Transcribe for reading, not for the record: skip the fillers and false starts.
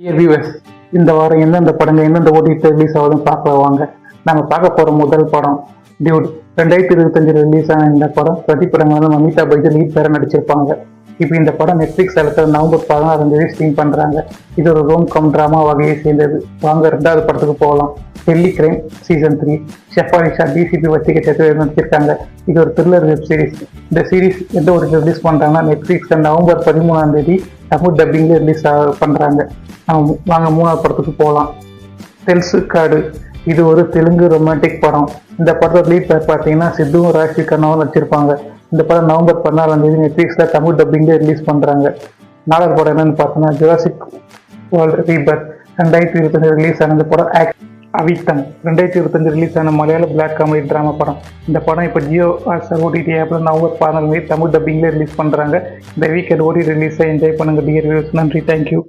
Dear viewers, இந்த வாரம் எந்தெந்த படங்கள் எந்தெந்த ஓடிடி ரிலீஸ் ஆகுதுன்னு பார்க்க வாங்க. நம்ம பார்க்க போகிற முதல் படம் டியூட். 2025 ரிலீஸ் ஆன இந்த படம் பிரதிப்படங்கள் வந்து அமிதாப் பச்சன் லீட் பேர நடிச்சிருப்பாங்க. இப்போ இந்த படம் நெட்ஃப்ளிக்ஸ் தளத்தில் நவம்பர் 16 ஸ்ட்ரீம் பண்ணுறாங்க. இது ஒரு ரோம் கம் ட்ராமா வகையை சேர்ந்தது. வாங்க ரெண்டாவது படத்துக்கு போகலாம். Delhi crime season 3. ஷெஃபாலிஷா டிசிபி வச்சிக்க சேர்த்து நடிச்சிருக்காங்க. இது ஒரு த்ரில்லர் வெப் சீரிஸ். இந்த சீரிஸ் எந்த ஒரு ரிலீஸ் பண்ணுறாங்கன்னா நெட்ஃப்ளிக்ஸில் நவம்பர் 13 தமிழ் டப்பிங்கில் ரிலீஸ் பண்ணுறாங்க. வாங்க மூணாவது படத்துக்கு போகலாம். தெல்சு காடு. இது ஒரு தெலுங்கு ரொமான்டிக் படம். இந்த படத்தோட லீட் பேர் பார்த்தீங்கன்னா சித்துவும் ராஷி கண்ணாவும் நடிச்சிருப்பாங்க. இந்த படம் நவம்பர் 14 நெட்ஃப்ளிக்ஸில் தமிழ் டப்பிங்கில் ரிலீஸ் பண்ணுறாங்க. நாலாவது படம் என்னன்னு பார்த்தோன்னா ஜுராசிக் வேர்ல்ட் ரீபர்த். 2025 ரிலீஸ் ஆன இந்த படம் அவித்தம். 2025 ரிலீஸ் ஆன மலையாள பிளாக் காமெடி ட்ராமா படம். இந்த படம் இப்போ ஜியோ ஓடிடி ஆப்பில் நவம்பர் 14 தமிழ் டப்பிங்கில் ரிலீஸ் பண்ணுறாங்க. இந்த வீக்கெண்ட் ஓடி ரிலீஸை என்ஜாய் பண்ணுங்கள் டியர் வியூவர்ஸ். நன்றி, தேங்க்யூ.